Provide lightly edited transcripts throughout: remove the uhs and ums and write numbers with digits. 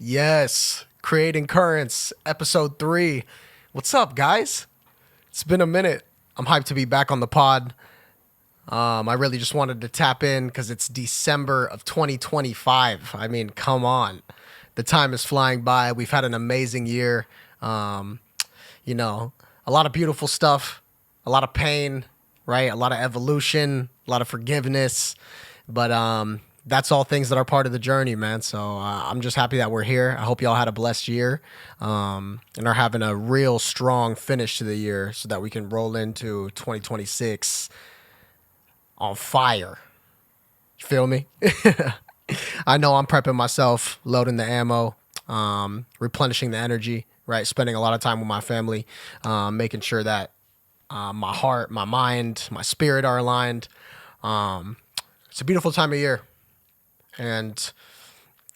Yes, Creating Currents, episode 3. What's up, guys? It's been a minute. I'm hyped to be back on the pod. I really just wanted to tap in because it's December of 2025. I mean, come on. The time is flying by. We've had an amazing year. Um, a lot of beautiful stuff, a lot of pain, right? A lot of evolution, a lot of forgiveness. But that's all things that are part of the journey, man. So I'm just happy that we're here. I hope y'all had a blessed year and are having a real strong finish to the year so that we can roll into 2026 on fire. You feel me? I know I'm prepping myself, loading the ammo, replenishing the energy, right? Spending a lot of time with my family, making sure that my heart, my mind, my spirit are aligned. It's a beautiful time of year. And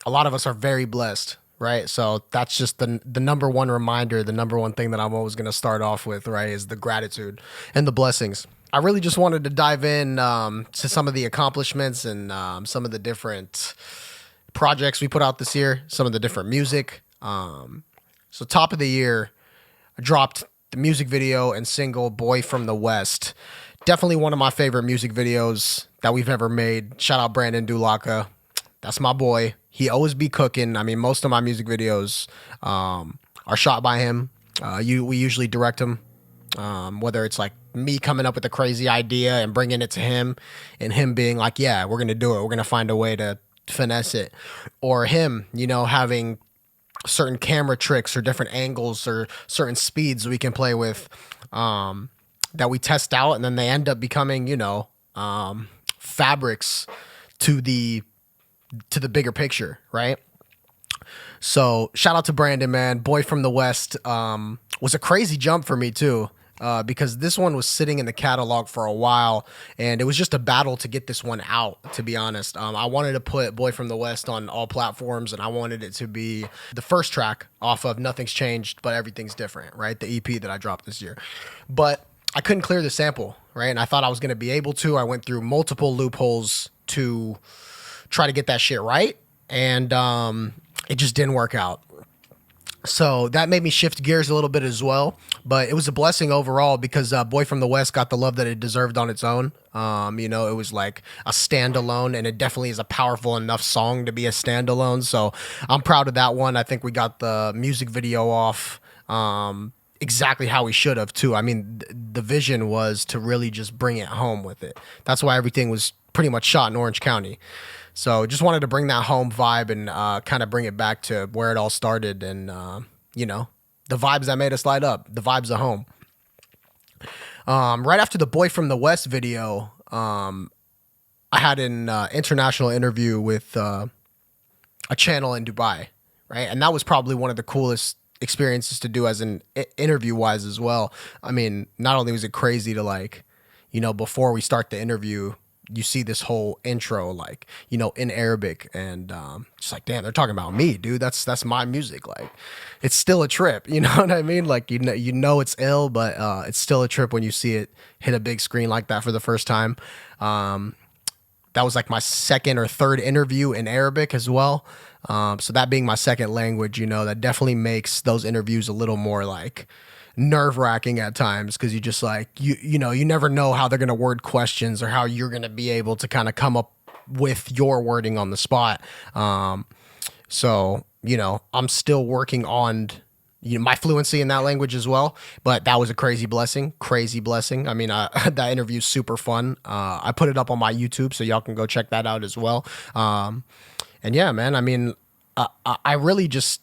a lot of us are very blessed, right? So that's just the number one reminder, the number one thing that I'm always going to start off with, right, is the gratitude and the blessings. I really just wanted to dive in to some of the accomplishments and some of the different projects we put out this year, some of the different music. So top of the year, I dropped the music video and single Boy from the West. Definitely one of my favorite music videos that we've ever made. Shout out Brandon Dulaka. That's my boy. He always be cooking. I mean, most of my music videos are shot by him. We usually direct him, whether it's like me coming up with a crazy idea and bringing it to him and him being like, yeah, we're going to do it. We're going to find a way to finesse it. Or him, having certain camera tricks or different angles or certain speeds we can play with that we test out. And then they end up becoming, fabrics to the bigger picture, right? So shout out to Brandon, man. Boy from the West was a crazy jump for me too, because this one was sitting in the catalog for a while, and it was just a battle to get this one out, to be honest. I wanted to put Boy from the West on all platforms, and I wanted it to be the first track off of Nothing's Changed, But Everything's Different, right? The EP that I dropped this year. But I couldn't clear the sample, right? And I thought I was going to be able to. I went through multiple loopholes to try to get that shit right, and it just didn't work out. So that made me shift gears a little bit as well, but it was a blessing overall because Boy from the West got the love that it deserved on its own. It was like a standalone, and it definitely is a powerful enough song to be a standalone. So I'm proud of that one. I think we got the music video off exactly how we should have too. I mean, the vision was to really just bring it home with it. That's why everything was pretty much shot in Orange County. So just wanted to bring that home vibe and kind of bring it back to where it all started and, the vibes that made us light up, the vibes of home. Right after the Boy from the West video, I had an international interview with a channel in Dubai, right? And that was probably one of the coolest experiences to do as an interview-wise as well. I mean, not only was it crazy to before we start the interview, you see this whole intro, in Arabic, and just like, damn, they're talking about me, dude. That's my music. Like, it's still a trip. You know what I mean? Like, it's ill, but it's still a trip when you see it hit a big screen like that for the first time. That was like my second or third interview in Arabic as well. So that being my second language, that definitely makes those interviews a little more like nerve-wracking at times, because you just like you never know how they're going to word questions or how you're going to be able to kind of come up with your wording on the spot. So I'm still working on my fluency in that language as well, but that was a crazy blessing. I mean, that interview's super fun. I put it up on my YouTube, so y'all can go check that out as well. And yeah, man, I mean, I really just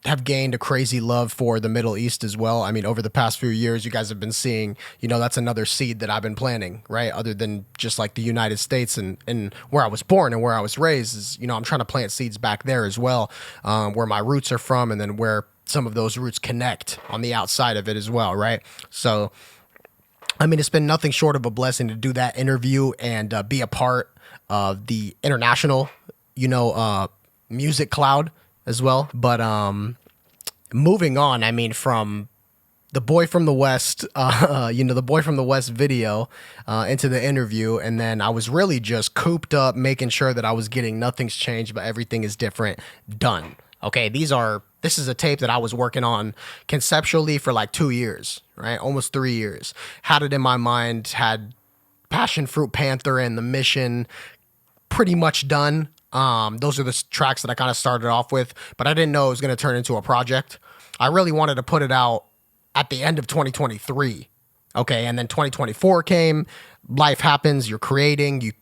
have gained a crazy love for the Middle East as well. I mean, over the past few years, you guys have been seeing, that's another seed that I've been planting, right? Other than just like the United States and where I was born and where I was raised is, I'm trying to plant seeds back there as well, where my roots are from, and then where some of those roots connect on the outside of it as well, right? So, I mean, it's been nothing short of a blessing to do that interview and be a part of the international, music cloud as well. But moving on, I mean, from the Boy from the West, the Boy from the West video into the interview. And then I was really just cooped up, making sure that I was getting Nothing's Changed, But Everything is Different done. Okay, this is a tape that I was working on conceptually for like 2 years, right? Almost 3 years. Had it in my mind, had Passion Fruit Panther and The Mission pretty much done. Those are the tracks that I kind of started off with, but I didn't know it was going to turn into a project. I really wanted to put it out at the end of 2023. Okay, and then 2024 came, life happens, you're creating,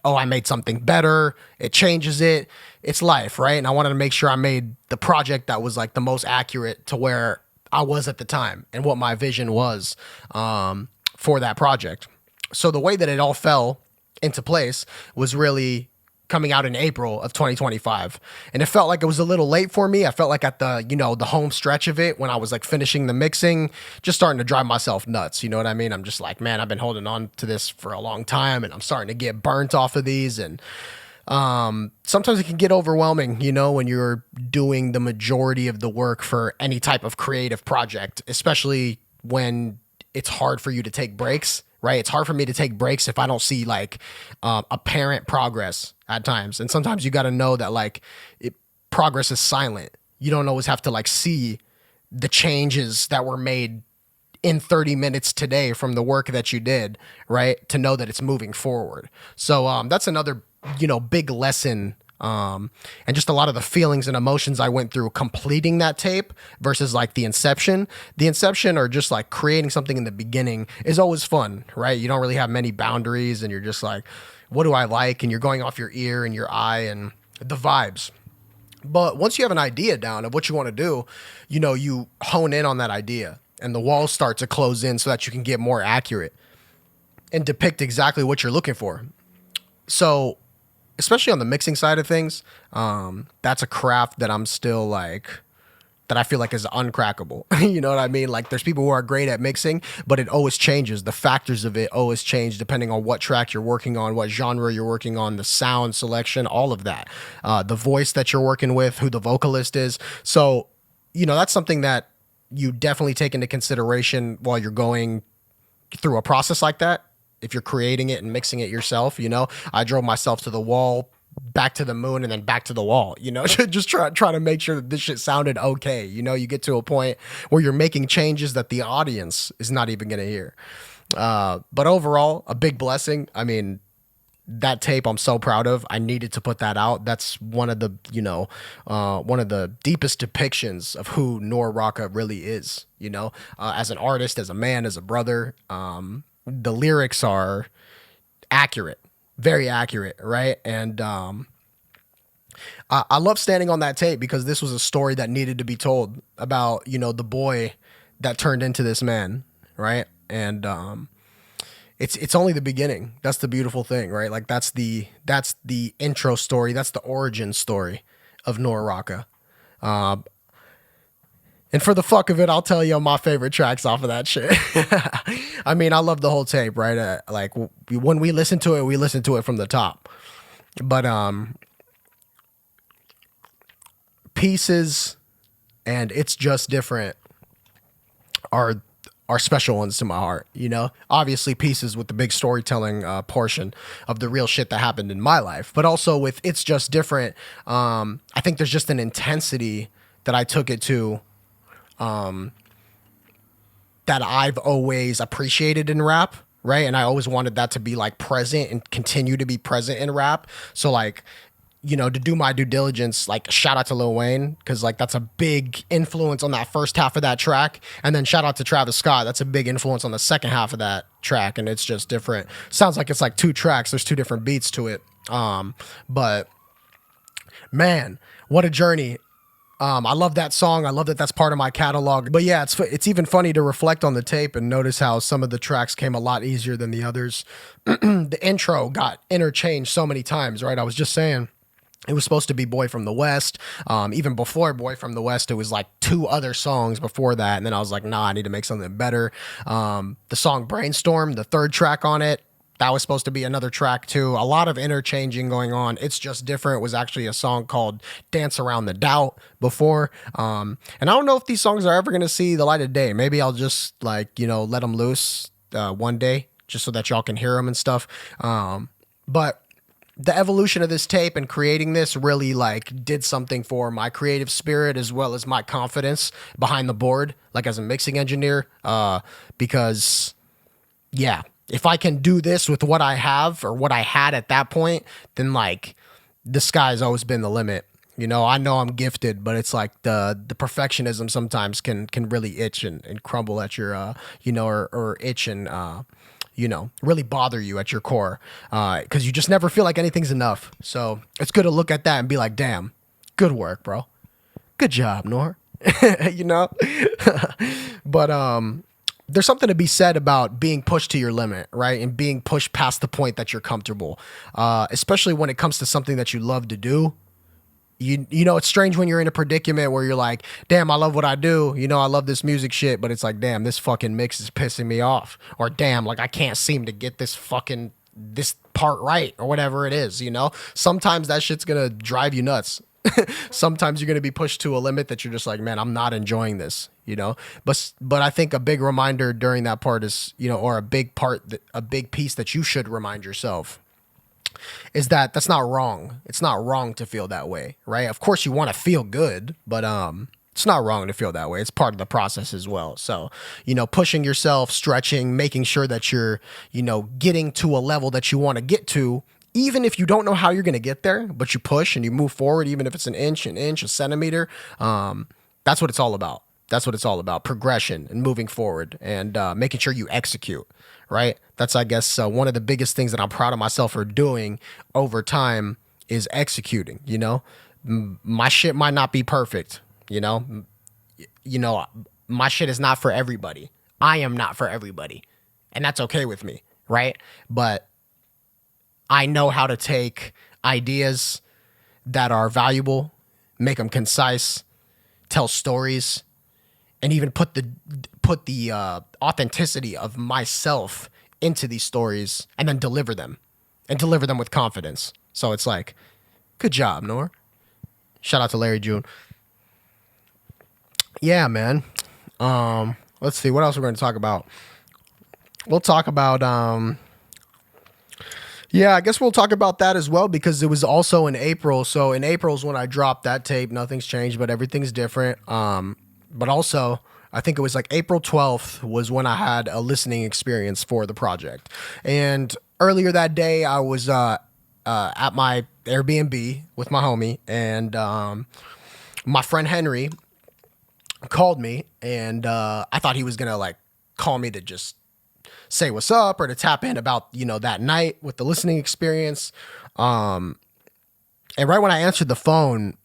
I made something better, it changes it. It's life, right? And I wanted to make sure I made the project that was like the most accurate to where I was at the time and what my vision was for that project. So the way that it all fell into place was really coming out in April of 2025. And it felt like it was a little late for me. I felt like at the home stretch of it when I was like finishing the mixing, just starting to drive myself nuts. You know what I mean? I'm just like, man, I've been holding on to this for a long time and I'm starting to get burnt off of these. And sometimes it can get overwhelming, when you're doing the majority of the work for any type of creative project, especially when it's hard for you to take breaks. Right. It's hard for me to take breaks if I don't see like apparent progress at times. And sometimes you got to know that like progress is silent. You don't always have to like see the changes that were made in 30 minutes today from the work that you did, right? To know that it's moving forward. So that's another, big lesson. And just a lot of the feelings and emotions I went through completing that tape versus like the inception. The inception or just like creating something in the beginning is always fun, right? You don't really have many boundaries and you're just like, what do I like? And you're going off your ear and your eye and the vibes. But once you have an idea down of what you want to do, you hone in on that idea and the walls start to close in so that you can get more accurate and depict exactly what you're looking for. So especially on the mixing side of things, that's a craft that I'm still like, that I feel like is uncrackable. You know what I mean? Like there's people who are great at mixing, but it always changes. The factors of it always change depending on what track you're working on, what genre you're working on, the sound selection, all of that. The voice that you're working with, who the vocalist is. So, that's something that you definitely take into consideration while you're going through a process like that. If you're creating it and mixing it yourself, I drove myself to the wall, back to the moon, and then back to the wall, just try to make sure that this shit sounded okay. You get to a point where you're making changes that the audience is not even going to hear. But overall, a big blessing. I mean, that tape I'm so proud of. I needed to put that out. That's one of the, one of the deepest depictions of who Nor Rocka really is, as an artist, as a man, as a brother. The lyrics are accurate, very accurate, right? And I love standing on that tape because this was a story that needed to be told about, the boy that turned into this man, right? And it's only the beginning. That's the beautiful thing, right? Like that's the intro story. That's the origin story of Nor Rocka. And for the fuck of it, I'll tell you my favorite tracks off of that shit. I mean, I love the whole tape, right? Like when we listen to it from the top. But Pieces and It's Just Different are special ones to my heart, Obviously Pieces with the big storytelling portion of the real shit that happened in my life. But also with It's Just Different, I think there's just an intensity that I took it to that I've always appreciated in rap, right? And I always wanted that to be like present and continue to be present in rap. So like, to do my due diligence, like shout out to Lil Wayne, because like that's a big influence on that first half of that track. And then shout out to Travis Scott. That's a big influence on the second half of that track. And It's Just Different. Sounds like it's like two tracks. There's two different beats to it. But man, what a journey. I love that song. I love that that's part of my catalog. But yeah, it's even funny to reflect on the tape and notice how some of the tracks came a lot easier than the others. The intro got interchanged so many times, right? I was just saying it was supposed to be Boy from the West. Even before Boy from the West, it was like two other songs before that. And then I was like, nah, I need to make something better. The song Brainstorm, the third track on it, that was supposed to be another track too. A lot of interchanging going on. It's Just Different was actually a song called Dance Around the Doubt before. And I don't know if these songs are ever going to see the light of day. Maybe I'll just like, let them loose one day just so that y'all can hear them and stuff. But the evolution of this tape and creating this really like did something for my creative spirit as well as my confidence behind the board, like as a mixing engineer. Because yeah, if I can do this with what I have or what I had at that point, then like the sky's always been the limit. You know I'm gifted, but it's like the perfectionism sometimes can really itch and crumble at your or itch and really bother you at your core, because you just never feel like anything's enough. So it's good to look at that and be like, damn, good work, bro. Good job, Nor. you know? But there's something to be said about being pushed to your limit, right? And being pushed past the point that you're comfortable, especially when it comes to something that you love to do. You know, it's strange when you're in a predicament where you're like, damn, I love what I do. You know, I love this music shit, but it's like, damn, this fucking mix is pissing me off. Or damn, like I can't seem to get this part right or whatever it is, you know? Sometimes that shit's gonna drive you nuts. Sometimes you're gonna be pushed to a limit that you're just like, man, I'm not enjoying this, you know? But I think a big reminder during that part is, or a big piece that you should remind yourself is that that's not wrong. It's not wrong to feel that way, right? Of course you want to feel good, but it's not wrong to feel that way. It's part of the process as well. So, pushing yourself, stretching, making sure that you're, getting to a level that you want to get to, even if you don't know how you're going to get there, but you push and you move forward, even if it's an inch, a centimeter. That's what it's all about. That's what it's all about. Progression and moving forward and making sure you execute, right? That's, I guess, one of the biggest things that I'm proud of myself for doing over time is executing, My shit might not be perfect, my shit is not for everybody. I am not for everybody. And that's okay with me, right? But I know how to take ideas that are valuable, make them concise, tell stories, and even put the authenticity of myself into these stories and then deliver them with confidence. So it's like, good job, Nor. Shout out to Larry June. Yeah, man. Let's see what else we're going to talk about. We'll talk about I guess we'll talk about that as well because it was also in April. So in April is when I dropped that tape. Nothing's changed, but everything's different. But also, I think it was like April 12th was when I had a listening experience for the project. And earlier that day, I was at my Airbnb with my homie. And my friend Henry called me. And I thought he was going to like call me to just say what's up or to tap in about, that night with the listening experience. And right when I answered the phone,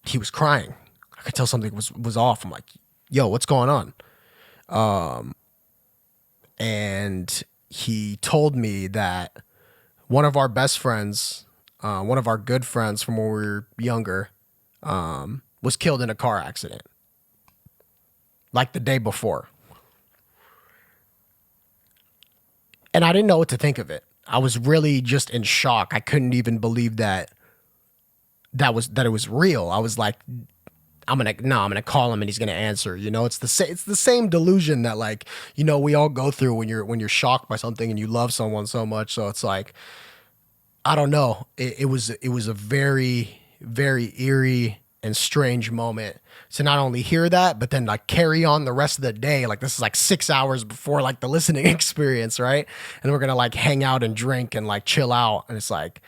he was crying. I could tell something was off. I'm like, yo, what's going on? And he told me that one of our best friends, one of our good friends from when we were younger, was killed in a car accident. Like the day before. And I didn't know what to think of it. I was really just in shock. I couldn't even believe that it was real. I was like, I'm gonna call him and he's gonna answer. It's the same delusion that like, we all go through when you're shocked by something and you love someone so much. So it's like, I don't know. It was a very, very eerie and strange moment to not only hear that, but then like carry on the rest of the day. Like this is like 6 hours before like the listening experience, right? And we're gonna like hang out and drink and like chill out. And it's like,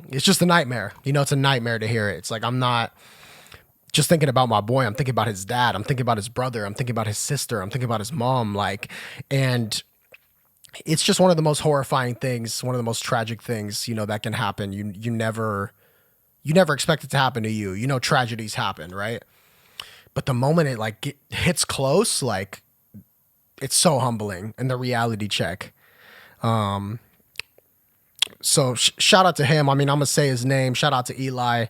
it's just a nightmare. It's a nightmare to hear it. It's like, I'm not just thinking about my boy. I'm thinking about his dad. I'm thinking about his brother. I'm thinking about his sister. I'm thinking about his mom. And it's just one of the most horrifying things, one of the most tragic things, that can happen. You never expect it to happen to you. Tragedies happen, right? But the moment it like hits close, like it's so humbling. And the reality check. So shout out to him. I mean, I'm going to say his name. Shout out to Eli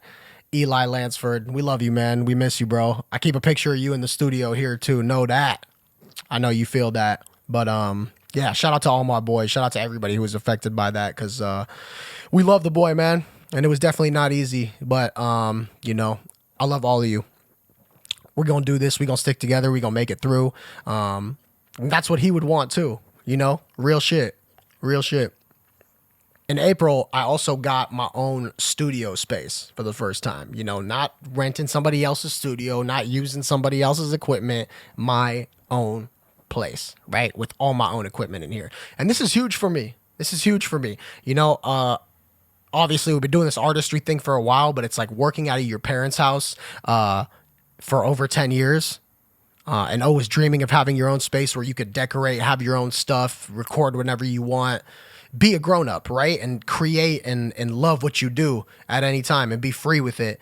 Lansford. We love you, man. We miss you, bro. I keep a picture of you in the studio here too. Know that. I know you feel that. But yeah, shout out to all my boys. Shout out to everybody who was affected by that because we love the boy, man. And it was definitely not easy. But, I love all of you. We're going to do this. We're going to stick together. We're going to make it through. And that's what he would want too. Real shit. Real shit. in April, I also got my own studio space for the first time. You know, not renting somebody else's studio, not using somebody else's equipment, my own place, right? With all my own equipment in here. And this is huge for me. This is huge for me. You know, obviously we've been doing this artistry thing for a while, but it's like working out of your parents' house for over 10 years. And always dreaming of having your own space where you could decorate, have your own stuff, record whenever you want, be a grown up, right? And create and love what you do at any time and be free with it.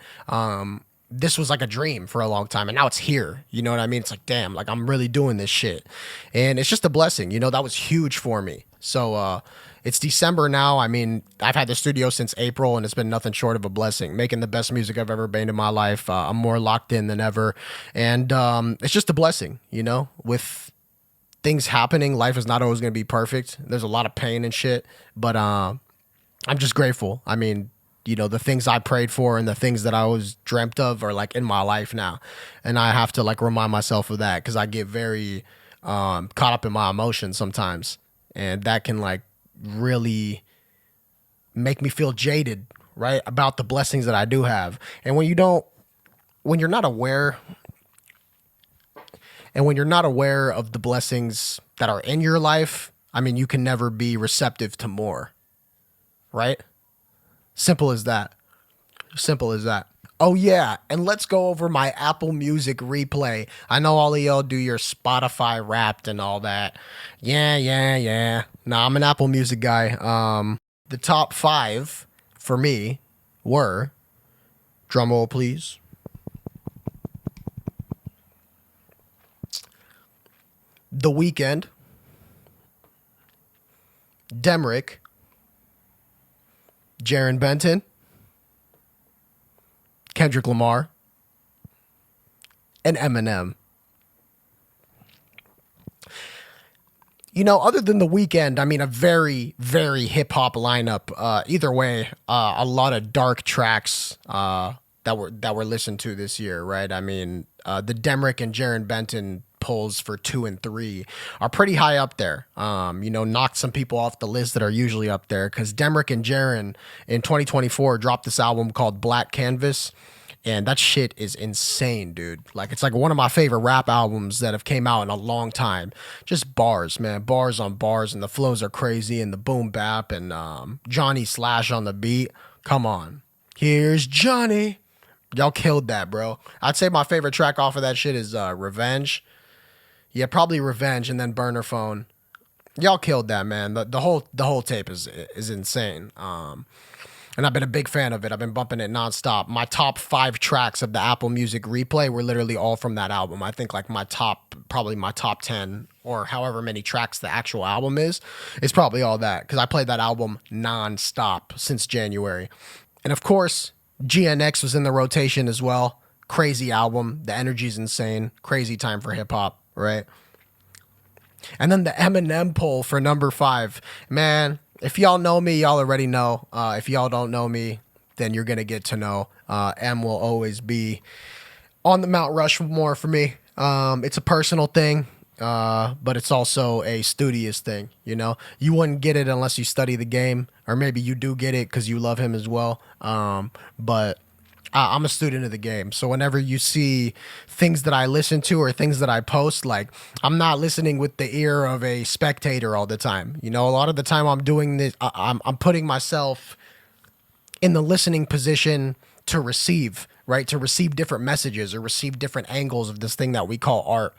This was like a dream for a long time, and now it's here. You know what I mean? It's like, damn, like I'm really doing this shit. And it's just a blessing. You know, that was huge for me. So it's December now. I mean, I've had the studio since April, and it's been nothing short of a blessing. Making the best music I've ever made in my life. I'm more locked in than ever. And it's just a blessing, you know, with things happening. Life is not always going to be perfect. There's a lot of pain and shit, but I'm just grateful. I mean, you know, the things I prayed for and the things that I always dreamt of are like in my life now. And I have to like remind myself of that because I get very caught up in my emotions sometimes. And that can like really make me feel jaded, right? About the blessings that I do have. And when you're not aware of the blessings that are in your life, I mean, you can never be receptive to more, right? Simple as that. Simple as that. Oh, yeah. And let's go over my Apple Music replay. I know all of y'all do your Spotify Wrapped and all that. Yeah. Nah, I'm an Apple Music guy. The top 5 for me were, drumroll please, The Weeknd, Demrick, Jarren Benton, Kendrick Lamar, and Eminem. You know, other than The Weeknd, I mean, a very, very hip hop lineup. Either way, a lot of dark tracks that were listened to this year, right? I mean, the Demrick and Jarren Benton polls for 2 and 3 are pretty high up there. You know, knocked some people off the list that are usually up there because Demrick and Jarren in 2024 dropped this album called Black Canvas. And that shit is insane, dude. Like, it's like one of my favorite rap albums that have came out in a long time. Just bars, man. Bars on bars, and the flows are crazy, and the boom bap, and Johnny Slash on the beat. Come on. Here's Johnny. Y'all killed that, bro. I'd say my favorite track off of that shit is Revenge. Yeah, probably Revenge, and then Burner Phone. Y'all killed that, man. The whole tape is insane. And I've been a big fan of it. I've been bumping it nonstop. My top 5 tracks of the Apple Music replay were literally all from that album. I think like probably my top 10 or however many tracks the actual album is probably all that because I played that album nonstop since January. And of course, GNX was in the rotation as well. Crazy album. The energy's insane. Crazy time for hip hop, right? And then the Eminem poll for number 5. Man, if y'all know me, y'all already know. If y'all don't know me, then you're going to get to know. M will always be on the Mount Rushmore for me. It's a personal thing, but it's also a studious thing, you know? You wouldn't get it unless you study the game, or maybe you do get it because you love him as well. But I'm a student of the game. So whenever you see things that I listen to or things that I post, like I'm not listening with the ear of a spectator all the time. You know, a lot of the time I'm doing this, I'm putting myself in the listening position to receive, right? To receive different messages or receive different angles of this thing that we call art.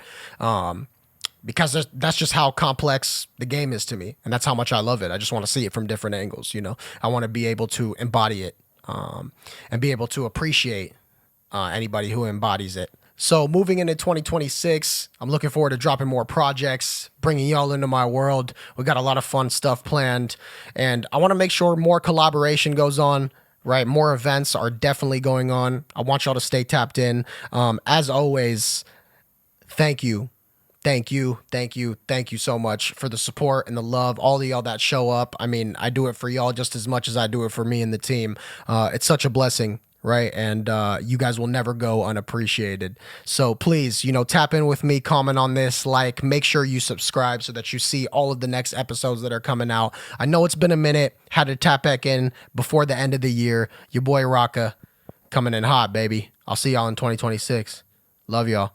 Because that's just how complex the game is to me. And that's how much I love it. I just want to see it from different angles, you know? I want to be able to embody it. And be able to appreciate anybody who embodies it. So moving into 2026, I'm looking forward to dropping more projects, bringing y'all into my world. We got a lot of fun stuff planned, and I want to make sure more collaboration goes on, right? More events are definitely going on. I want y'all to stay tapped in. As always, thank you. Thank you so much for the support and the love, all of y'all that show up. I mean, I do it for y'all just as much as I do it for me and the team. It's such a blessing. right? And you guys will never go unappreciated. So please, tap in with me, comment on this, like, make sure you subscribe so that you see all of the next episodes that are coming out. I know it's been a minute, had to tap back in before the end of the year. Your boy Raka coming in hot, baby. I'll see y'all in 2026. Love y'all.